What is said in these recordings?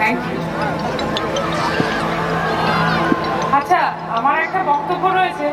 Thank you. আচ্ছা, আমার একটা বক্তব্য রয়েছে।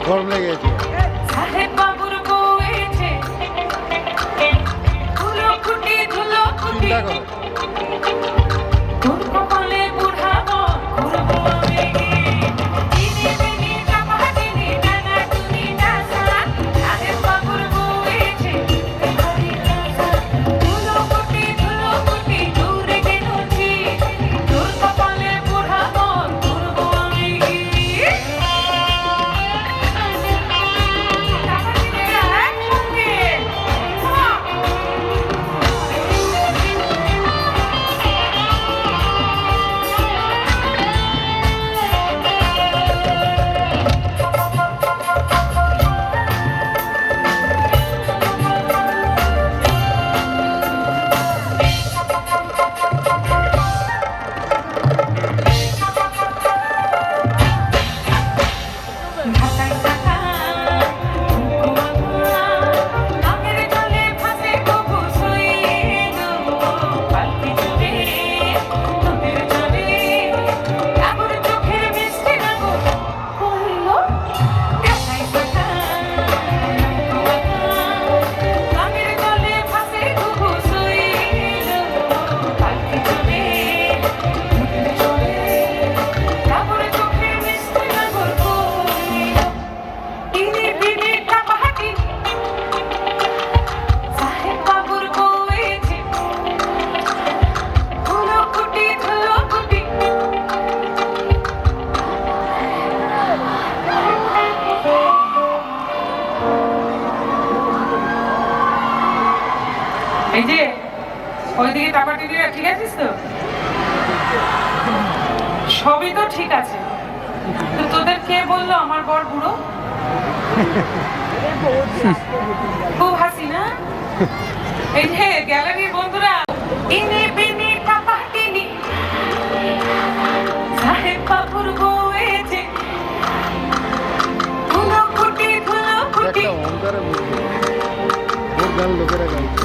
গরম লেগে গেছে। চিন্তা করো। এই যে ওইদিকে টাপাটি দিয়ে ঠিক আছিস তো? সবই তো ঠিক আছে, তো তোদের কে বললো আমার বর বুড়ো? খুব হাসি না? এই যে গ্যালারির বন্ধুরা, ইনি বিনি টাপাটিনি সাহেব বাবুর বউয়েছে, ধুলো কুটি একটা অহংকারের মধ্যে ওর গান লোকেরা গাইছে।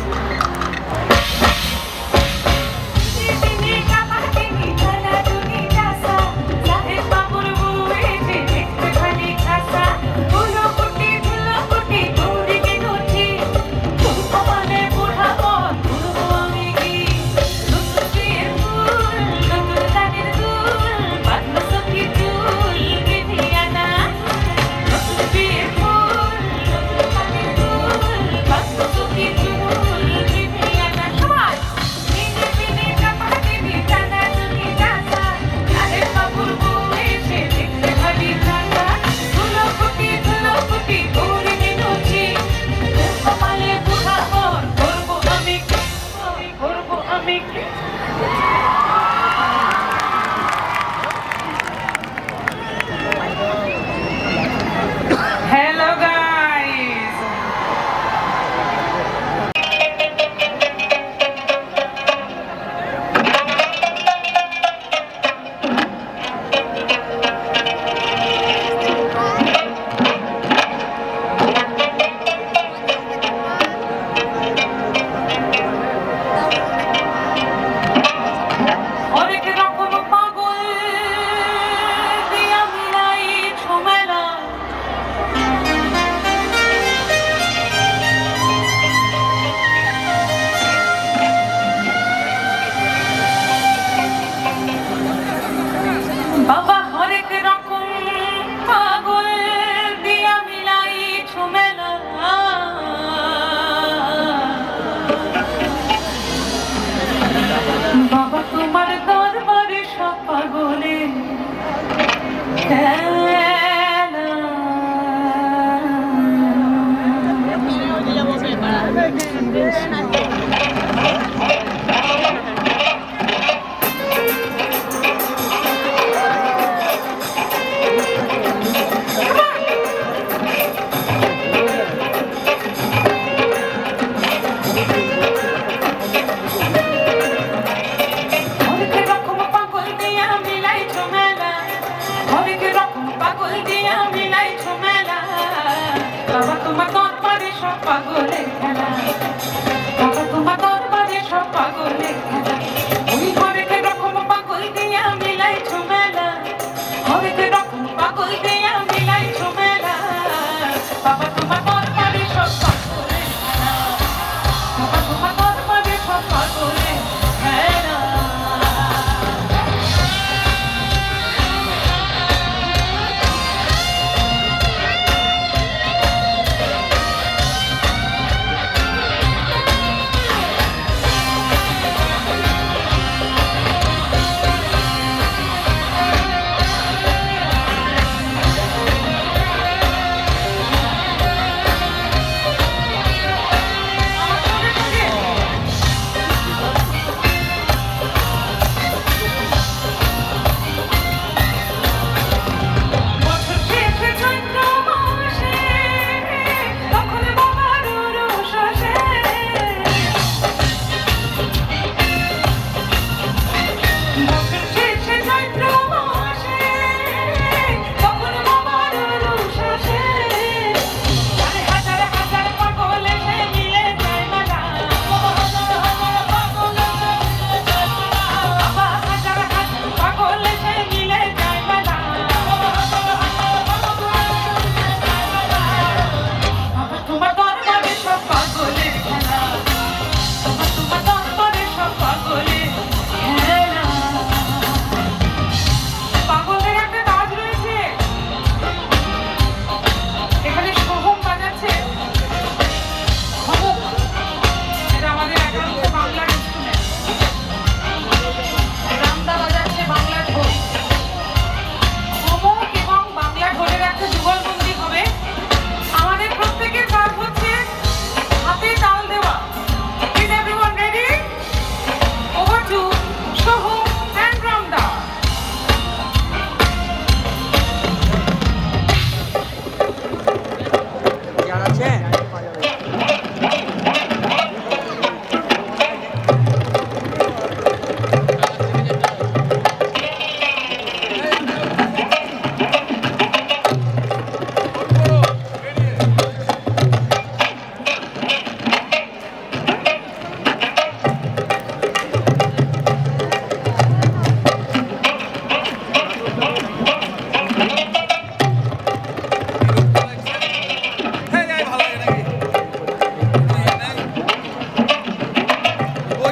Hello guys.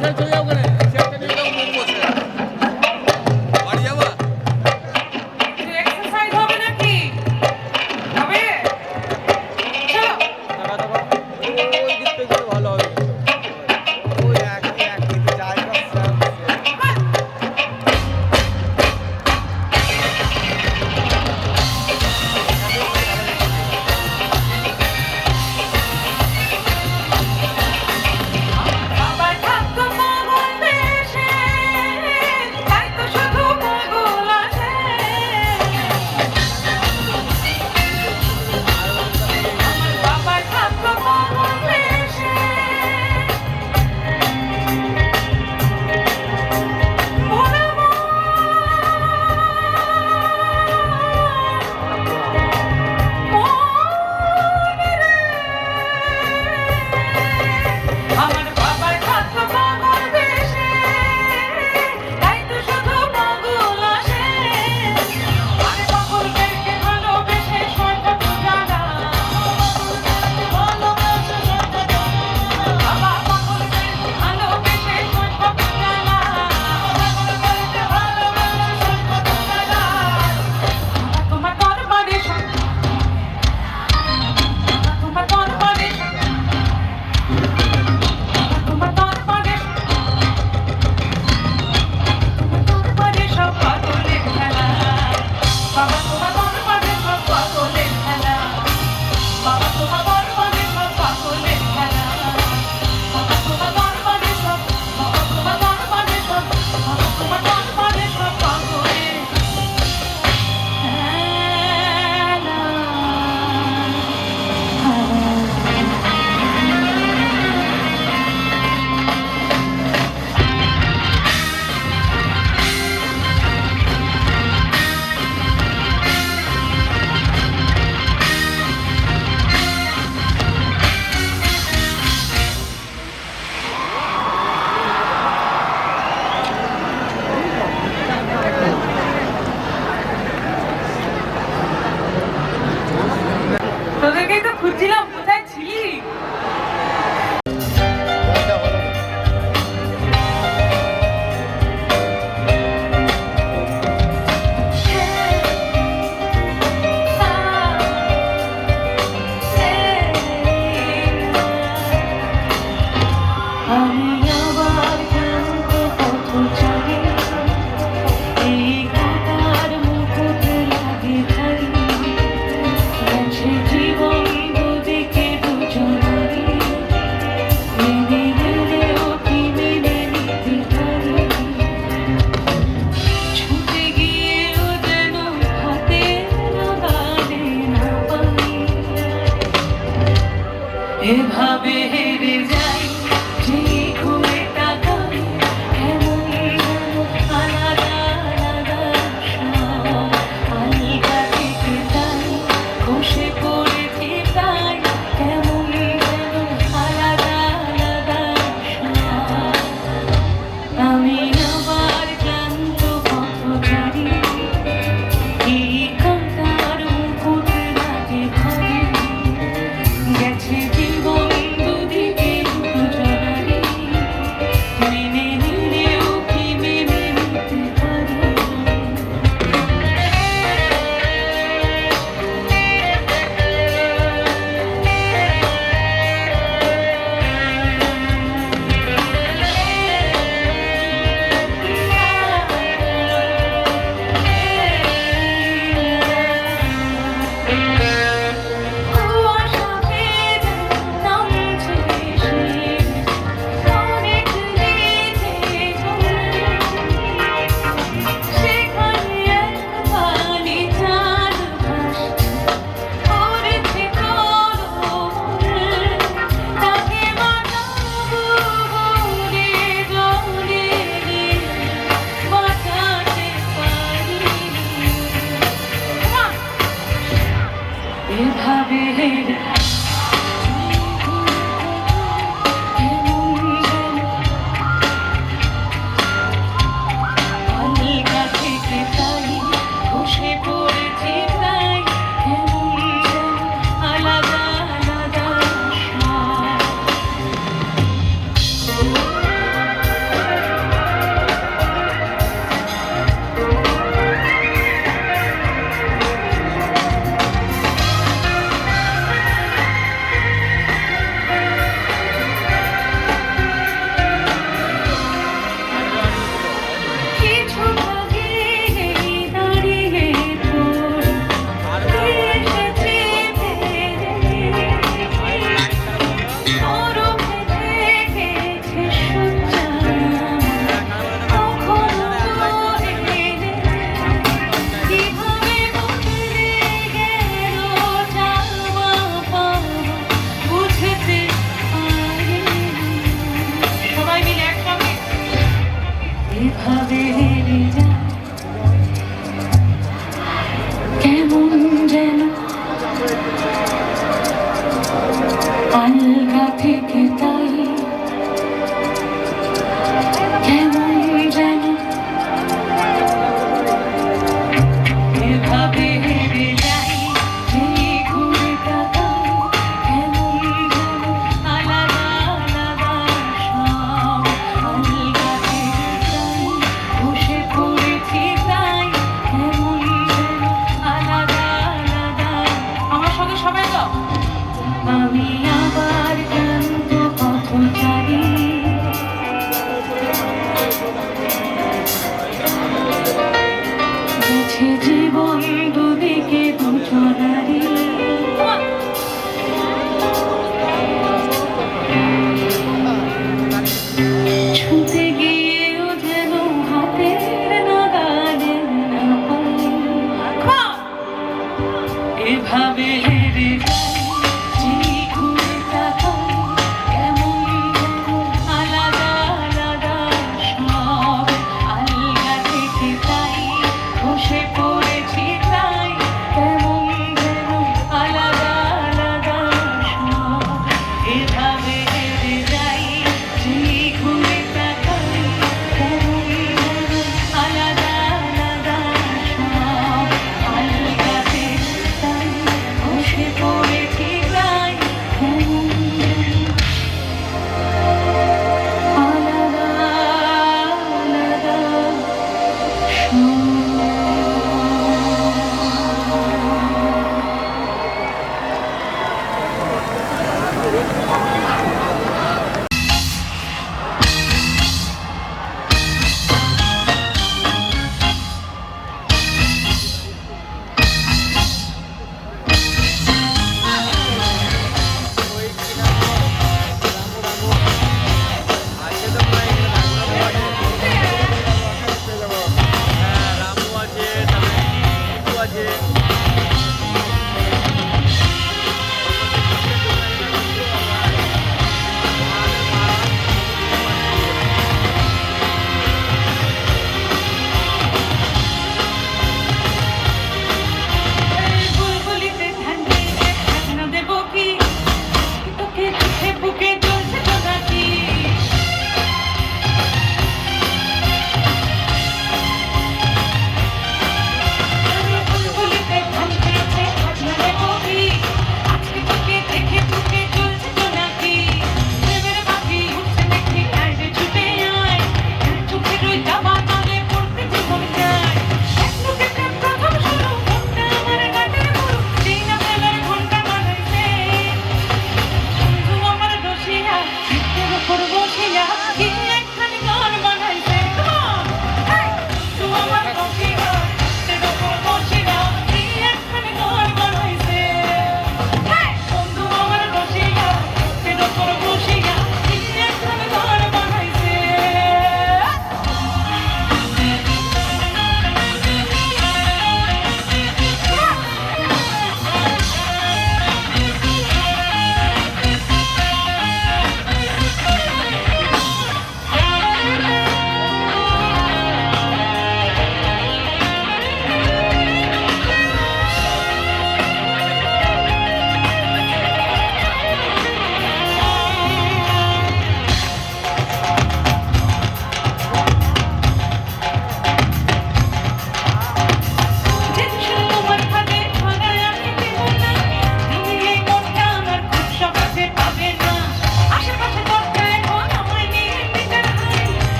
খেয়ে চলে যাও কেন চেয়ারটা নিয়ে যাও মুখ বসে বাড়ি যাবা একটু এক্সারসাইজ হবে নাকি? হবে? চলো। ওই দিক থেকে ভালো হবে ওই এক দিকে যায় আবার ঠাকুমা বলবে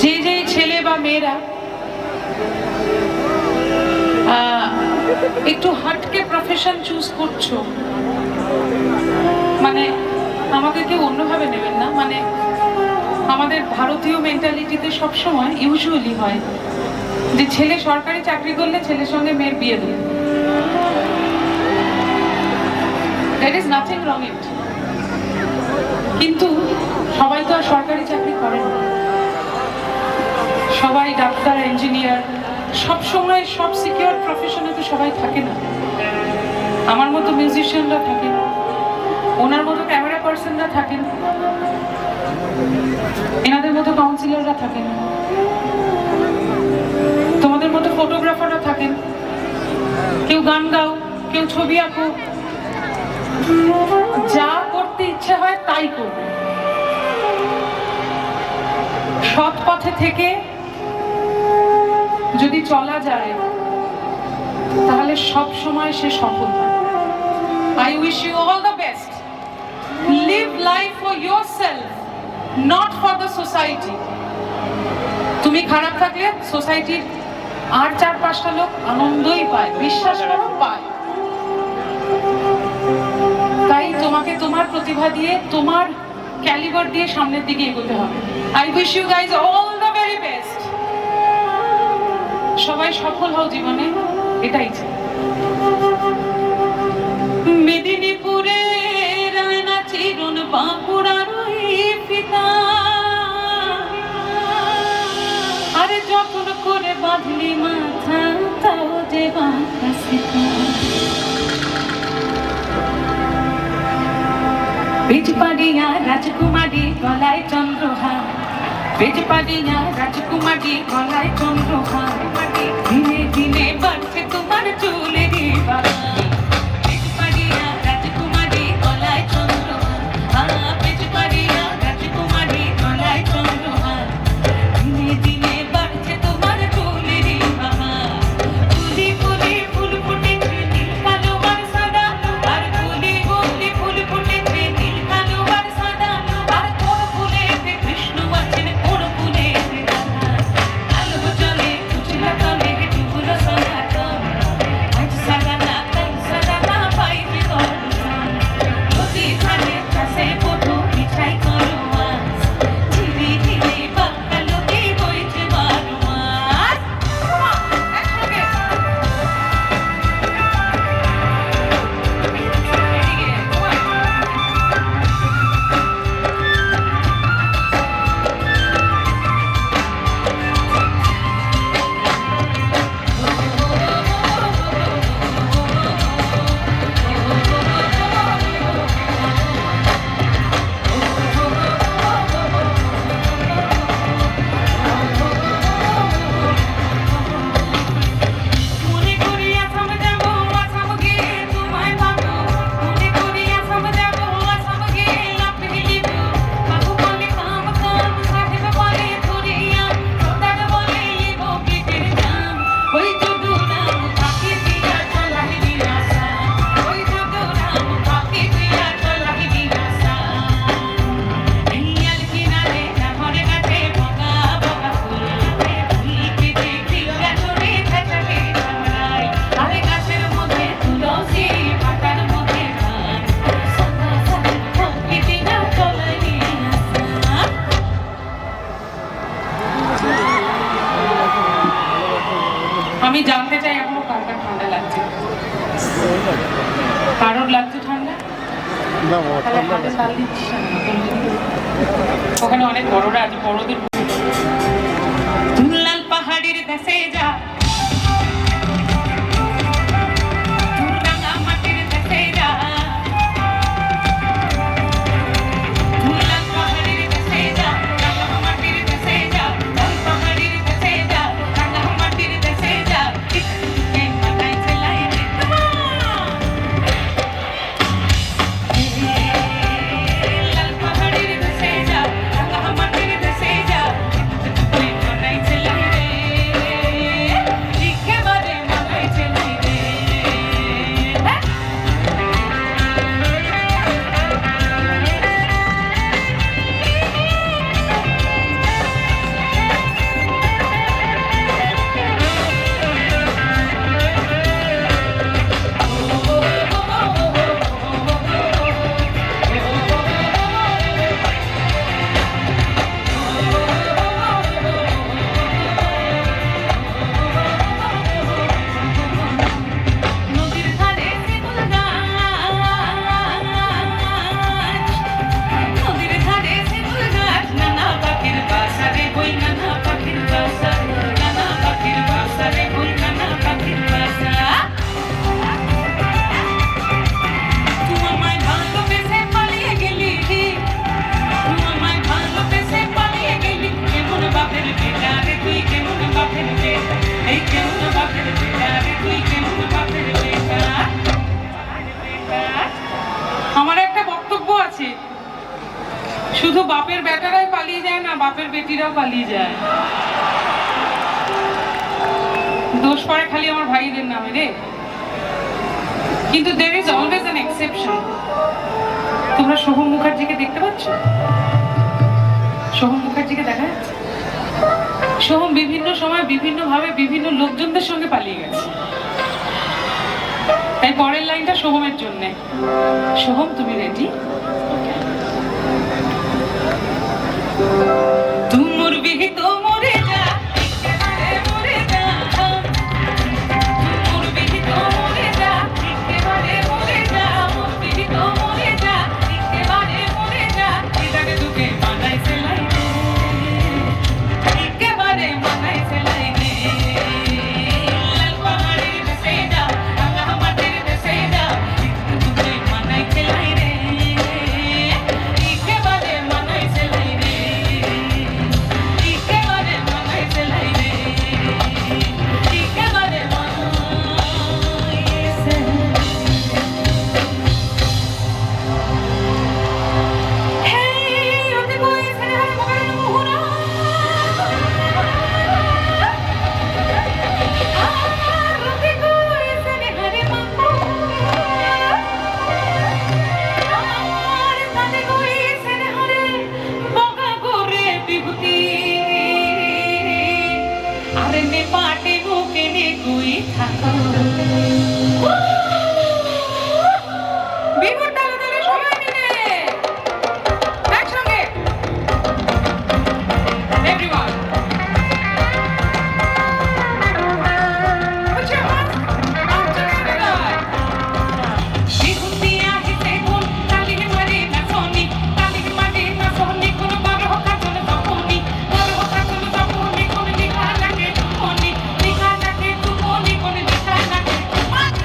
যে যে ছেলে বা মেয়েরা একটু হাটকে প্রফেশন চুজ করছো, মানে আমাকে কেউ অন্যভাবে নেবেন না, মানে আমাদের ভারতীয় মেন্টালিটিতে সবসময় ইউজুয়ালি হয় যে ছেলে সরকারি চাকরি করলে ছেলের সঙ্গে মেয়ের বিয়ে দেবে। There is nothing wrong in it. কিন্তু সবাই তো আর সরকারি চাকরি করে না, সবাই ডাক্তার, ইঞ্জিনিয়ার, সব সময় সব সিকিউর প্রফেশনে তো সবাই থাকে না। আমার মতো মিউজিশিয়ানরা থাকেন, ওনার মতো ক্যামেরা পার্সনরা থাকেন, এনাদের মতো কাউন্সিলররা থাকেন, তোমাদের মতো ফটোগ্রাফাররা থাকেন, কেউ গান গাও, কেউ ছবি আঁকো, যা করতে ইচ্ছে হয় তাই করবে। সৎ পথে থেকে যদি চলা যায় তাহলে সব সময় সে সফল হয়। I wish you all the best. Live life for yourself, not for the society. তুমি খারাপ থাকলে সোসাইটির আর 4-5টা লোক আনন্দই পায়, বিশ্বাস করো পায়। তাই তোমাকে তোমার প্রতিভা দিয়ে, তোমার ক্যালিবার দিয়ে সামনের দিকে এগোতে হবে। I wish you guys all the very best. সবাই সফল হও জীবনে, এটাই চাই। মেদিনীপুরে রায়না চিরুন বাঁকুড়ার ফিতা, আরে যতন করে বাঁধলি মাথা তাও যে বাঁকা শিখা। বেজপাড়িয়া রাজকুমারী গলায় চন্দ্রহার, বেজপাড়িয়া রাজকুমারী গলায় চন্দ্রহার, দিনে দিনে বাড়ছে তোমার চুলেরই বাহার। বেজপাড়িয়া রাজকুমারী গলায় চন্দ্রহার, বেজপাড়িয়া রাজকুমারী গলায় চন্দ্রহার, দিনে দিনে বাড়ছে তোমার চুলেরই বাহার। ফুলি ফুলি ফুল ফুটেছে নীল কালো আর সাদা, আর ফুলি ফুলি ফুল ফুটেছে নীল কালো আর সাদা, আর কোন ফুলেতে কৃষ্ণ আছেন, কোন ফুলেতে রাধা। আলো জলে উজলা তলে ডুবলো সনাতন, আজ সারানা কাল সারানা পাইবে দর্শন। নদী ধারে চাষে পথু বিছাই করো আজ, ধীরে ধীরে বাঁকা লোকে বইছে বারো মাস। একসঙ্গে এদিকে তোমার মনে করি আসাম যাবো, আসাম গিয়ে তোমায় পাবো, মনে করি আসাম যাবো, আসাম গিয়ে লাফিয়ে নিব। বাবু বলে কাম কাম, সাহেব বলে ধরিয়া, সর্দার বলে লিব পেটের দাম। ওই যদুরাম পাখি দিয়া চলাই বিরাসা, ওই যদুরাম পাখি দিয়া চলাই বিরাসা। হিয়াল কিনারে ঘরে গাছে বগা বগা ফুল, ফুল কেটে ফিরা ধরে ফেটাবে ঝামরাই, আরে গাছের মধ্যে তুলসী, পাতার মধ্যে ধান, সাদা সাদা পাখি দিয়া চলাই বিরাসা। আমি জানতে চাই এখনো কার কার ঠান্ডা লাগছে? কারোর লাগছে ঠান্ডা? তাহলে হাতে তাল দিচ্ছিস না। ওখানে অনেক বড়রা আছে, বড়দের দুলাল পাহাড়ের দেশে যা, দুর্গাঙ্গা মাটির দেশে যা, দুলাল পাহাড়ের দেশে যা, রাঙ্গা মাটির দেশে যা, লাল পাহাড়ের দেশে যা, রাঙ্গা মাটির দেশে যা, টিকটিকে মাথায় চেলাই রে তোমার। লাল পাহাড়ের দেশে যা, রাঙ্গা মাটির দেশে যা, টিকটিকে মাথায় চেলাই রে। বাপের বেটারাই পালিয়ে যায় না, বাপের বেটিরাও পালিয়ে যায়। দোষ পড়ে খালি আমার ভাইদের নামে রে। কিন্তু there is always an exception। তোমরা সোহম মুখার্জিকে দেখতে পাচ্ছ? সোহম মুখার্জিকে দেখা যাচ্ছে? সোহম বিভিন্ন সময় বিভিন্ন ভাবে বিভিন্ন লোকজনদের সঙ্গে পালিয়ে গেছে। তাই পরের লাইনটা সোহমের জন্য। সোহম, তুমি রেডি? তুমুর বিহিত মরে যা, একেবারে মরে যা। তুমুর বিহিত মরে যা, একেবারে মরে যা। মোর বিহিত মরে যা, একেবারে মরে যা। এটাকে তোকে বানাই সেলাই রে, একেবারে বানাই সেলাই রে। লাল পাহাড়ের দেশে যা, রাঙা মাটির দেশে যা, তোকে বানাই সেলাই রে, একেবারে বানাই সেলাই রে, একেবারে বানাই সেলাই রে, একেবারে বানাই সেলাই। হেই ওতে কই সেরে মগার মোহরা, আর ওতে কই সেরে হরে মাকু, আর তাতে কই সেরে হরে বগা গোরে বিভূতি, আরে নে পাটে মুকে নে কই থাকো। বিভূর তালে তালে সবাই মিলে একসঙ্গে everyone put your hands up together। বিভূতি আহিছে কোন কালির মারি না সোনি, কালির মারি না সোনি, কোন বড় কাজল তপনি, বড় কাজল তপনি, কোন লিখা লাগে টুপনি, লিখা লাগে টুপনি, কোন লিখা লাগে টুপনি।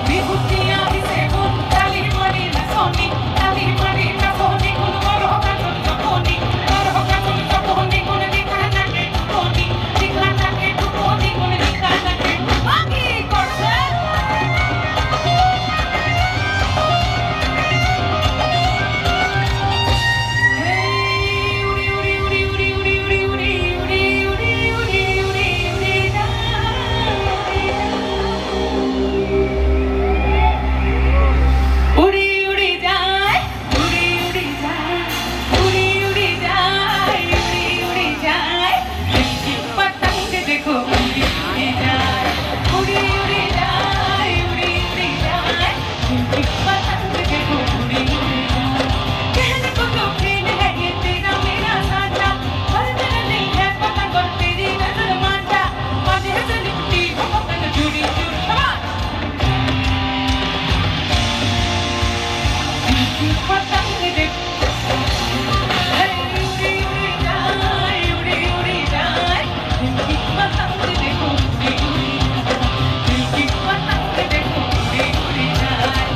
বিভূতি আহিছে কোন কালির মারি না সোনি, কালির মারি না সোনি, কোন বড় কাজল তপনি, বড় কাজল তপনি, কোন লিখা লাগে টুপনি, লিখা লাগে টুপনি, কোন লিখা লাগে টুপনি। করছে হেই উড়ি উড়ি উড়ি উড়ি উড়ি উড়ি উড়ি উড়ি উড়ি উড়ি উড়ি উড়ি উড়ি উড়ি যায়, উড়ি উড়ি যায়, উড়ি উড়ি যায়, উড়ি উড়ি যায়। দেখি পতঙ্গ দেখো উড়ি উড়ি যায়, উড়ি উড়ি যায়, উড়ি উড়ি যায়। দেখি পতঙ্গ দেখো উড়ি उड़ी जाए। कहने को तो खेल है ये तेरा मेरा साझा, पर मेरा दिल है पतंग और तेरी नजर मांझा। बाजे से लिपटी हो पतंग जुड़ी जुड़ी सवार। देखी पतंग देखो उड़ी उड़ी जाए, उड़ी उड़ी जाए। देखी पतंग देखो उड़ी उड़ी जाए, देखी पतंग देखो उड़ी उड़ी जाए।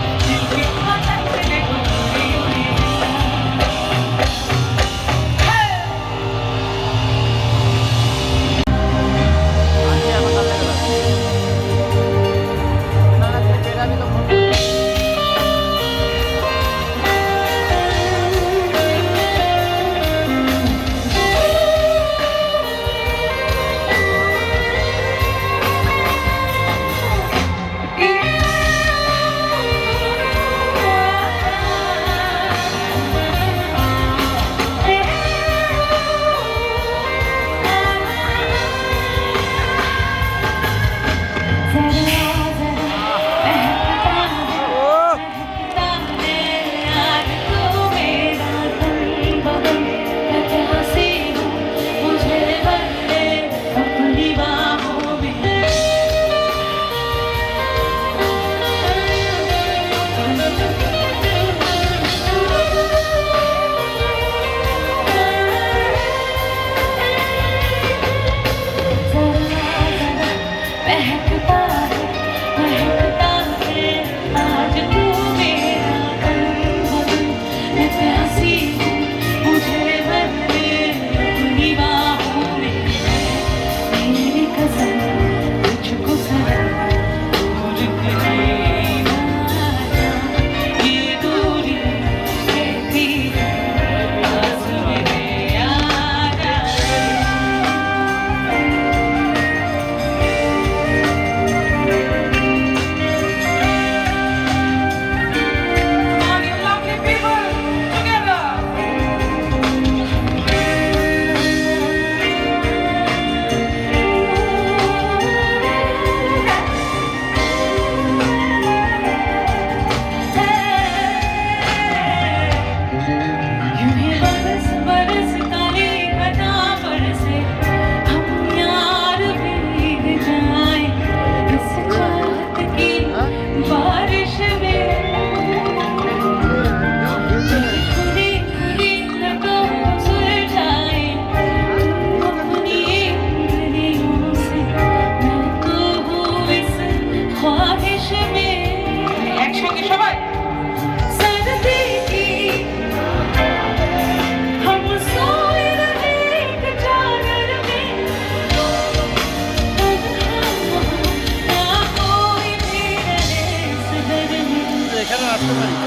সবাই सर्दी की हम सोए रहे एक चादर में तन्हा ना कोई भी रहे इस घर में এখানে আসতে পারি